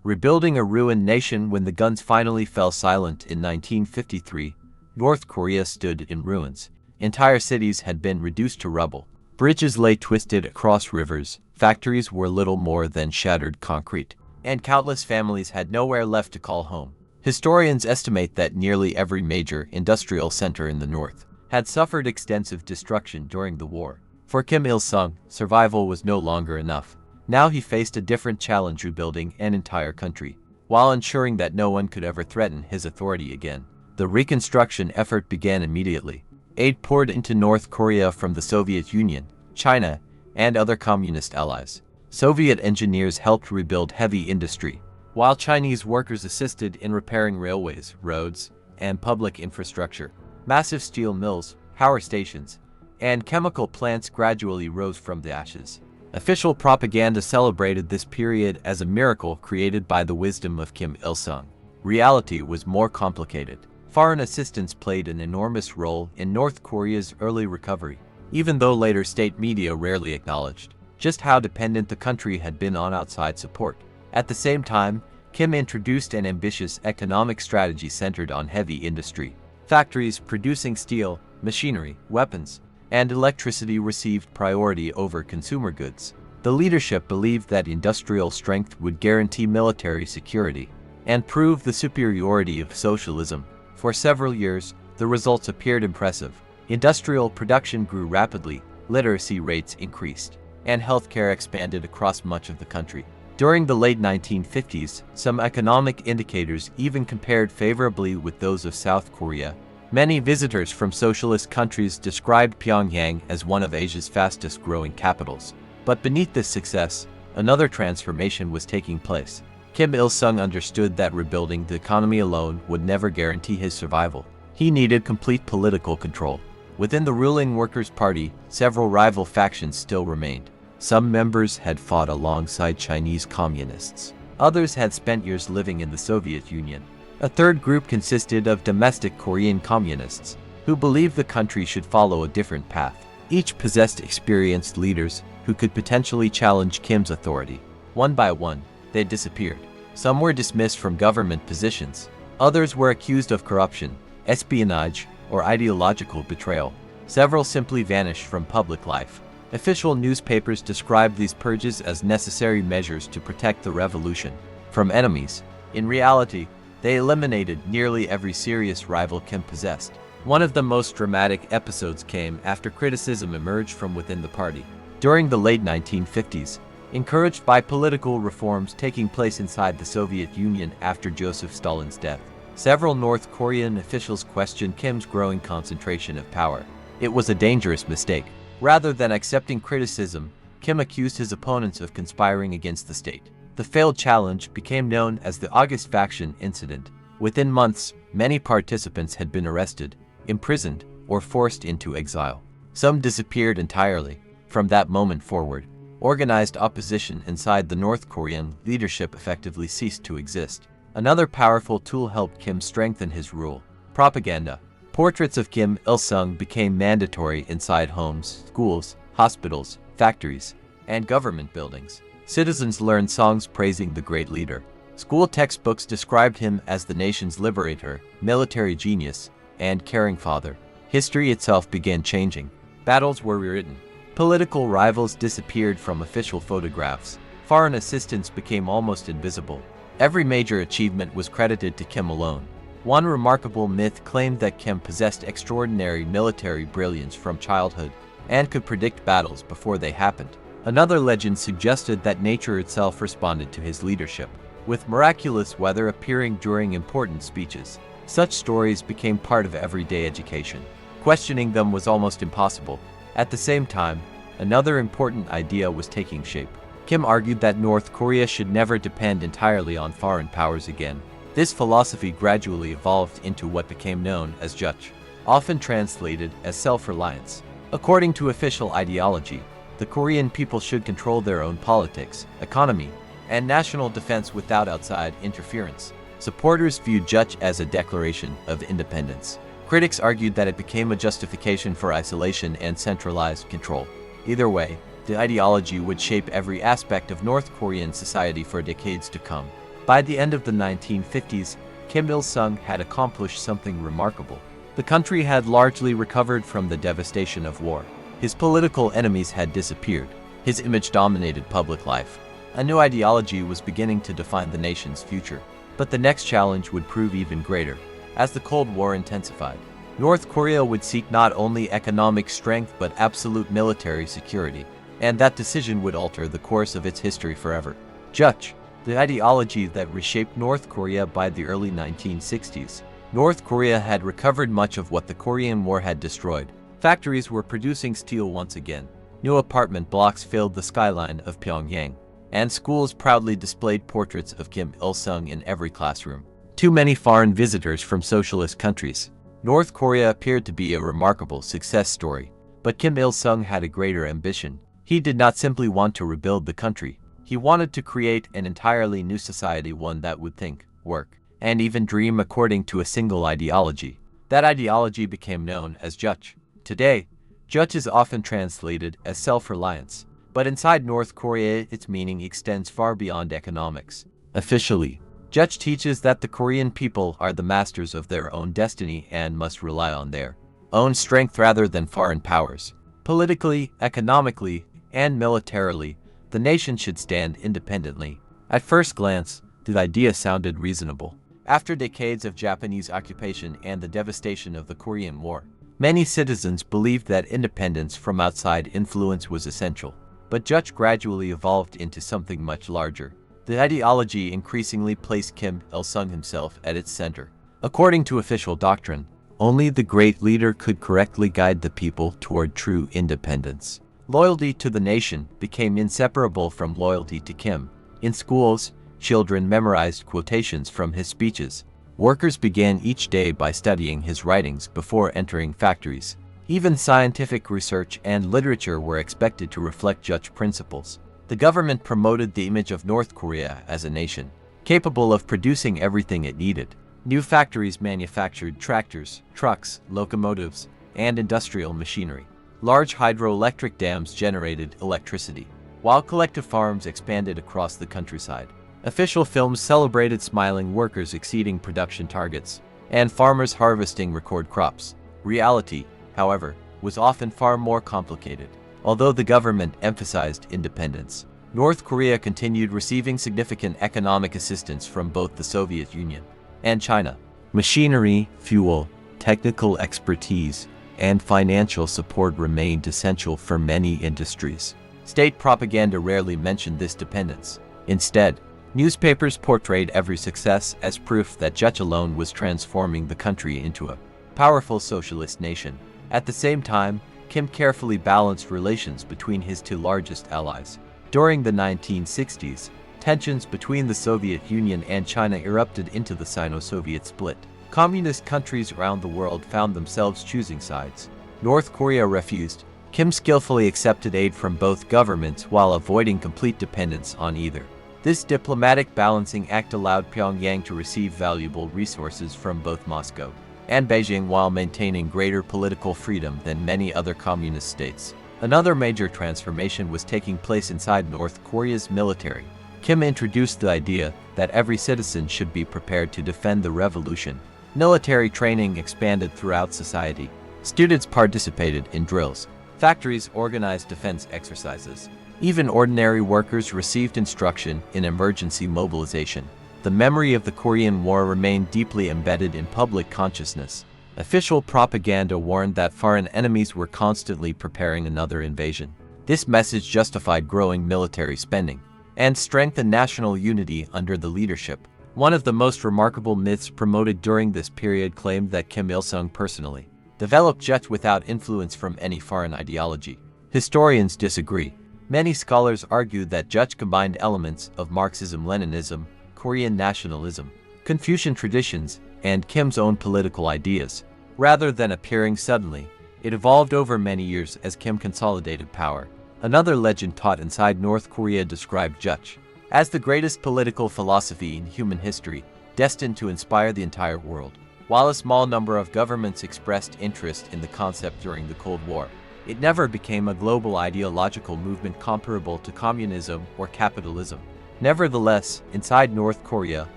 Rebuilding a ruined nation. When the guns finally fell silent in 1953, North Korea stood in ruins. Entire cities had been reduced to rubble. Bridges lay twisted across rivers, factories were little more than shattered concrete, and countless families had nowhere left to call home. Historians estimate that nearly every major industrial center in the north had suffered extensive destruction during the war. For Kim Il-sung, survival was no longer enough. Now he faced a different challenge: rebuilding an entire country, while ensuring that no one could ever threaten his authority again. The reconstruction effort began immediately. Aid poured into North Korea from the Soviet Union, China, and other communist allies. Soviet engineers helped rebuild heavy industry, while Chinese workers assisted in repairing railways, roads, and public infrastructure. Massive steel mills, power stations, and chemical plants gradually rose from the ashes. Official propaganda celebrated this period as a miracle created by the wisdom of Kim Il-sung. Reality was more complicated. Foreign assistance played an enormous role in North Korea's early recovery, even though later state media rarely acknowledged just how dependent the country had been on outside support. At the same time, Kim introduced an ambitious economic strategy centered on heavy industry. Factories producing steel, machinery, weapons, and electricity received priority over consumer goods. The leadership believed that industrial strength would guarantee military security and prove the superiority of socialism. For several years, the results appeared impressive. Industrial production grew rapidly, literacy rates increased, and healthcare expanded across much of the country. During the late 1950s, some economic indicators even compared favorably with those of South Korea. Many visitors from socialist countries described Pyongyang as one of Asia's fastest-growing capitals. But beneath this success, another transformation was taking place. Kim Il-sung understood that rebuilding the economy alone would never guarantee his survival. He needed complete political control. Within the ruling Workers' Party, several rival factions still remained. Some members had fought alongside Chinese communists. Others had spent years living in the Soviet Union. A third group consisted of domestic Korean communists, who believed the country should follow a different path. Each possessed experienced leaders who could potentially challenge Kim's authority. One by one, they disappeared. Some were dismissed from government positions. Others were accused of corruption, espionage, or ideological betrayal. Several simply vanished from public life. Official newspapers described these purges as necessary measures to protect the revolution from enemies. In reality, they eliminated nearly every serious rival Kim possessed. One of the most dramatic episodes came after criticism emerged from within the party. During the late 1950s, encouraged by political reforms taking place inside the Soviet Union after Joseph Stalin's death, several North Korean officials questioned Kim's growing concentration of power. It was a dangerous mistake. Rather than accepting criticism, Kim accused his opponents of conspiring against the state. The failed challenge became known as the August Faction Incident. Within months, many participants had been arrested, imprisoned, or forced into exile. Some disappeared entirely. From that moment forward, organized opposition inside the North Korean leadership effectively ceased to exist. Another powerful tool helped Kim strengthen his rule: propaganda. Portraits of Kim Il-sung became mandatory inside homes, schools, hospitals, factories, and government buildings. Citizens learned songs praising the great leader. School textbooks described him as the nation's liberator, military genius, and caring father. History itself began changing. Battles were rewritten. Political rivals disappeared from official photographs. Foreign assistance became almost invisible. Every major achievement was credited to Kim alone. One remarkable myth claimed that Kim possessed extraordinary military brilliance from childhood and could predict battles before they happened. Another legend suggested that nature itself responded to his leadership, with miraculous weather appearing during important speeches. Such stories became part of everyday education. Questioning them was almost impossible. At the same time, another important idea was taking shape. Kim argued that North Korea should never depend entirely on foreign powers again. This philosophy gradually evolved into what became known as Juche, often translated as self-reliance. According to official ideology, the Korean people should control their own politics, economy, and national defense without outside interference. Supporters viewed Juche as a declaration of independence. Critics argued that it became a justification for isolation and centralized control. Either way, the ideology would shape every aspect of North Korean society for decades to come. By the end of the 1950s, Kim Il-sung had accomplished something remarkable. The country had largely recovered from the devastation of war. His political enemies had disappeared. His image dominated public life. A new ideology was beginning to define the nation's future. But the next challenge would prove even greater. As the Cold War intensified, North Korea would seek not only economic strength but absolute military security, and that decision would alter the course of its history forever. Juche, the ideology that reshaped North Korea by the early 1960s. North Korea had recovered much of what the Korean War had destroyed. Factories were producing steel once again. New apartment blocks filled the skyline of Pyongyang, and schools proudly displayed portraits of Kim Il-sung in every classroom. Too many foreign visitors from socialist countries. North Korea appeared to be a remarkable success story. But Kim Il-sung had a greater ambition. He did not simply want to rebuild the country. He wanted to create an entirely new society, one that would think, work, and even dream according to a single ideology. That ideology became known as Juche. Today, Juche is often translated as self-reliance. But inside North Korea, its meaning extends far beyond economics. Officially, Juche teaches that the Korean people are the masters of their own destiny and must rely on their own strength rather than foreign powers. Politically, economically, and militarily, the nation should stand independently. At first glance, the idea sounded reasonable. After decades of Japanese occupation and the devastation of the Korean War, many citizens believed that independence from outside influence was essential. But Juche gradually evolved into something much larger. The ideology increasingly placed Kim Il-sung himself at its center. According to official doctrine, only the great leader could correctly guide the people toward true independence. Loyalty to the nation became inseparable from loyalty to Kim. In schools, children memorized quotations from his speeches. Workers began each day by studying his writings before entering factories. Even scientific research and literature were expected to reflect Juche principles. The government promoted the image of North Korea as a nation, capable of producing everything it needed. New factories manufactured tractors, trucks, locomotives, and industrial machinery. Large hydroelectric dams generated electricity, while collective farms expanded across the countryside. Official films celebrated smiling workers exceeding production targets, and farmers harvesting record crops. Reality, however, was often far more complicated. Although the government emphasized independence, North Korea continued receiving significant economic assistance from both the Soviet Union and China. Machinery, fuel, technical expertise, and financial support remained essential for many industries. State propaganda rarely mentioned this dependence. Instead, newspapers portrayed every success as proof that Juche alone was transforming the country into a powerful socialist nation. At the same time, Kim carefully balanced relations between his two largest allies. During the 1960s, tensions between the Soviet Union and China erupted into the Sino-Soviet split. Communist countries around the world found themselves choosing sides. North Korea refused. Kim skillfully accepted aid from both governments while avoiding complete dependence on either. This diplomatic balancing act allowed Pyongyang to receive valuable resources from both Moscow and Beijing while maintaining greater political freedom than many other communist states. Another major transformation was taking place inside North Korea's military. Kim introduced the idea that every citizen should be prepared to defend the revolution. Military training expanded throughout society. Students participated in drills. Factories organized defense exercises. Even ordinary workers received instruction in emergency mobilization. The memory of the Korean War remained deeply embedded in public consciousness. Official propaganda warned that foreign enemies were constantly preparing another invasion. This message justified growing military spending and strengthened national unity under the leadership. One of the most remarkable myths promoted during this period claimed that Kim Il-sung personally developed Juche without influence from any foreign ideology. Historians disagree. Many scholars argue that Juche combined elements of Marxism-Leninism, Korean nationalism, Confucian traditions, and Kim's own political ideas. Rather than appearing suddenly, it evolved over many years as Kim consolidated power. Another legend taught inside North Korea described Juche as the greatest political philosophy in human history, destined to inspire the entire world. While a small number of governments expressed interest in the concept during the Cold War, it never became a global ideological movement comparable to communism or capitalism. Nevertheless, inside North Korea,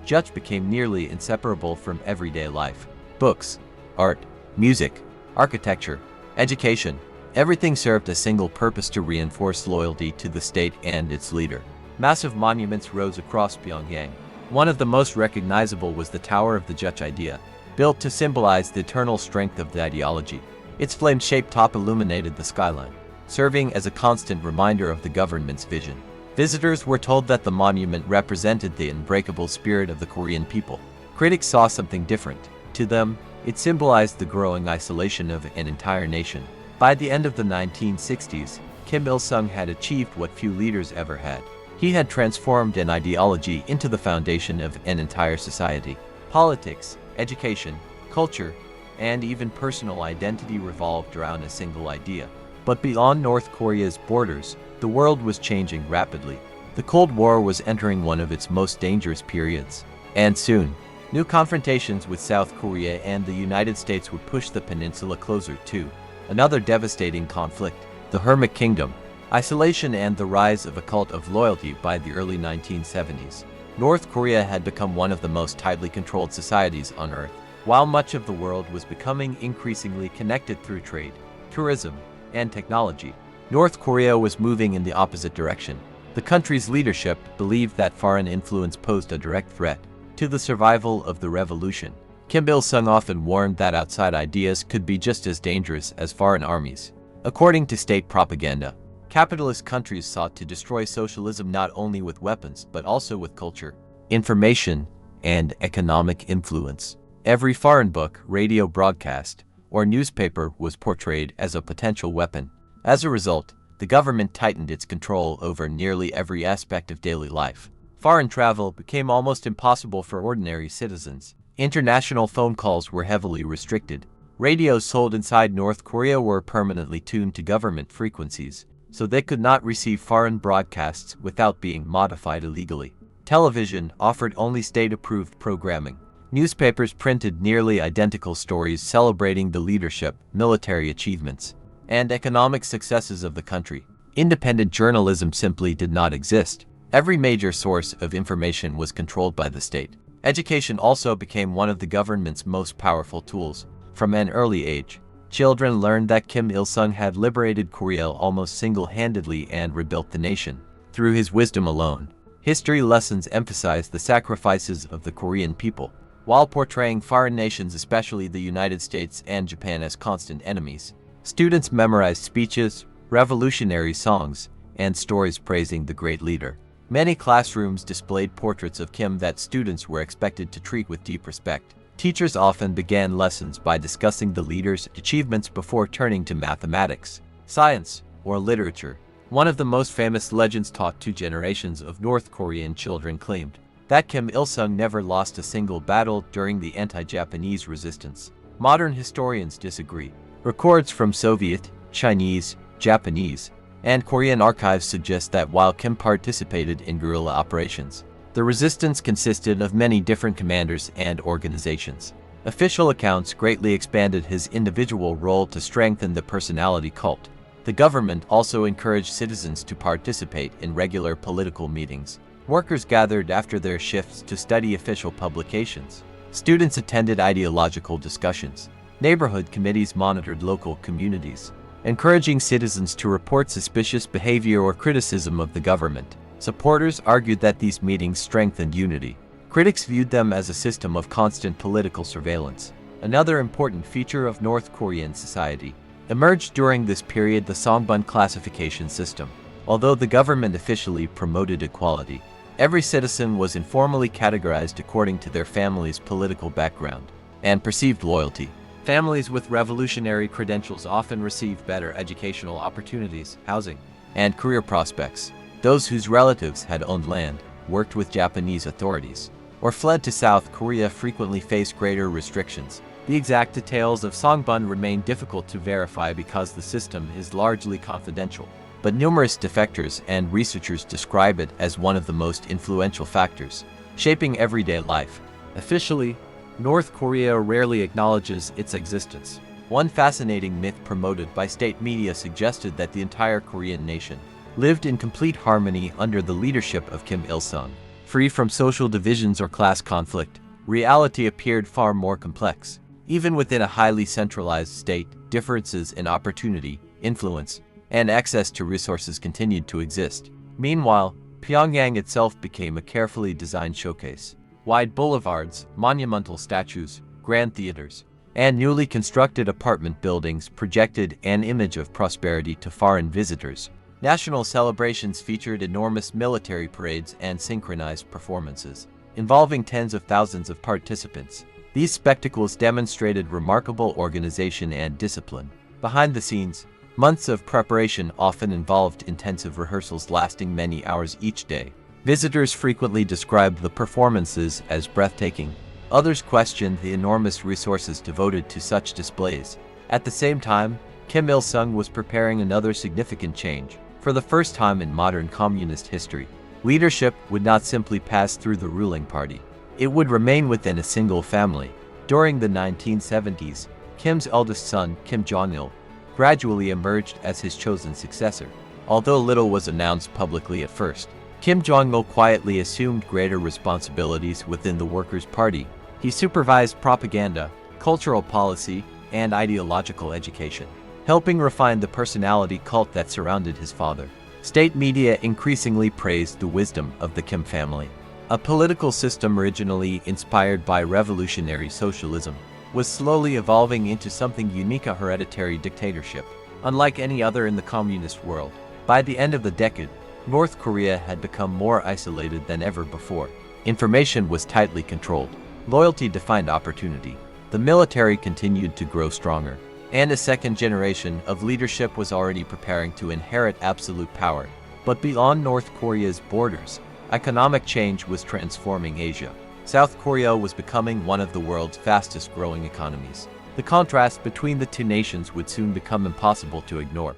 Juche became nearly inseparable from everyday life. Books, art, music, architecture, education, everything served a single purpose: to reinforce loyalty to the state and its leader. Massive monuments rose across Pyongyang. One of the most recognizable was the Tower of the Juche idea, built to symbolize the eternal strength of the ideology. Its flame-shaped top illuminated the skyline, serving as a constant reminder of the government's vision. Visitors were told that the monument represented the unbreakable spirit of the Korean people. Critics saw something different. To them, it symbolized the growing isolation of an entire nation. By the end of the 1960s, Kim Il-sung had achieved what few leaders ever had. He had transformed an ideology into the foundation of an entire society. Politics, education, culture, and even personal identity revolved around a single idea. But beyond North Korea's borders, the world was changing rapidly. The Cold War was entering one of its most dangerous periods. And soon, new confrontations with South Korea and the United States would push the peninsula closer to another devastating conflict: the Hermit Kingdom, isolation, and the rise of a cult of loyalty. By the early 1970s, North Korea had become one of the most tightly controlled societies on Earth. While much of the world was becoming increasingly connected through trade, tourism, and technology, North Korea was moving in the opposite direction. The country's leadership believed that foreign influence posed a direct threat to the survival of the revolution. Kim Il-sung often warned that outside ideas could be just as dangerous as foreign armies. According to state propaganda, capitalist countries sought to destroy socialism not only with weapons but also with culture, information, and economic influence. Every foreign book, radio broadcast, or newspaper was portrayed as a potential weapon. As a result, the government tightened its control over nearly every aspect of daily life. Foreign travel became almost impossible for ordinary citizens. International phone calls were heavily restricted. Radios sold inside North Korea were permanently tuned to government frequencies, so they could not receive foreign broadcasts without being modified illegally. Television offered only state-approved programming. Newspapers printed nearly identical stories celebrating the leadership, military achievements, and economic successes of the country. Independent journalism simply did not exist. Every major source of information was controlled by the state. Education also became one of the government's most powerful tools. From an early age, children learned that Kim Il-sung had liberated Korea almost single-handedly and rebuilt the nation. Through his wisdom alone, history lessons emphasized the sacrifices of the Korean people, while portraying foreign nations, especially the United States and Japan, as constant enemies. Students memorized speeches, revolutionary songs, and stories praising the great leader. Many classrooms displayed portraits of Kim that students were expected to treat with deep respect. Teachers often began lessons by discussing the leader's achievements before turning to mathematics, science, or literature. One of the most famous legends taught to generations of North Korean children claimed that Kim Il-sung never lost a single battle during the anti-Japanese resistance. Modern historians disagree. Records from Soviet, Chinese, Japanese, and Korean archives suggest that while Kim participated in guerrilla operations, the resistance consisted of many different commanders and organizations. Official accounts greatly expanded his individual role to strengthen the personality cult. The government also encouraged citizens to participate in regular political meetings. Workers gathered after their shifts to study official publications. Students attended ideological discussions. Neighborhood committees monitored local communities, encouraging citizens to report suspicious behavior or criticism of the government. Supporters argued that these meetings strengthened unity. Critics viewed them as a system of constant political surveillance. Another important feature of North Korean society emerged during this period: the Songbun classification system. Although the government officially promoted equality, every citizen was informally categorized according to their family's political background and perceived loyalty. Families with revolutionary credentials often received better educational opportunities, housing, and career prospects. Those whose relatives had owned land, worked with Japanese authorities, or fled to South Korea frequently faced greater restrictions. The exact details of Songbun remain difficult to verify because the system is largely confidential, but numerous defectors and researchers describe it as one of the most influential factors shaping everyday life. Officially, North Korea rarely acknowledges its existence. One fascinating myth promoted by state media suggested that the entire Korean nation lived in complete harmony under the leadership of Kim Il-sung. Free from social divisions or class conflict, reality appeared far more complex. Even within a highly centralized state, differences in opportunity, influence, and access to resources continued to exist. Meanwhile, Pyongyang itself became a carefully designed showcase. Wide boulevards, monumental statues, grand theaters, and newly constructed apartment buildings projected an image of prosperity to foreign visitors. National celebrations featured enormous military parades and synchronized performances, involving tens of thousands of participants. These spectacles demonstrated remarkable organization and discipline. Behind the scenes, months of preparation often involved intensive rehearsals lasting many hours each day. Visitors frequently described the performances as breathtaking. Others questioned the enormous resources devoted to such displays. At the same time, Kim Il-sung was preparing another significant change. For the first time in modern communist history, leadership would not simply pass through the ruling party. It would remain within a single family. During the 1970s, Kim's eldest son, Kim Jong-il, gradually emerged as his chosen successor. Although little was announced publicly at first, Kim Jong-il quietly assumed greater responsibilities within the Workers' Party. He supervised propaganda, cultural policy, and ideological education, helping refine the personality cult that surrounded his father. State media increasingly praised the wisdom of the Kim family. A political system originally inspired by revolutionary socialism was slowly evolving into something unique: a hereditary dictatorship, unlike any other in the communist world. By the end of the decade, North Korea had become more isolated than ever before. Information was tightly controlled. Loyalty defined opportunity. The military continued to grow stronger, and a second generation of leadership was already preparing to inherit absolute power. But beyond North Korea's borders, economic change was transforming Asia. South Korea was becoming one of the world's fastest-growing economies. The contrast between the two nations would soon become impossible to ignore.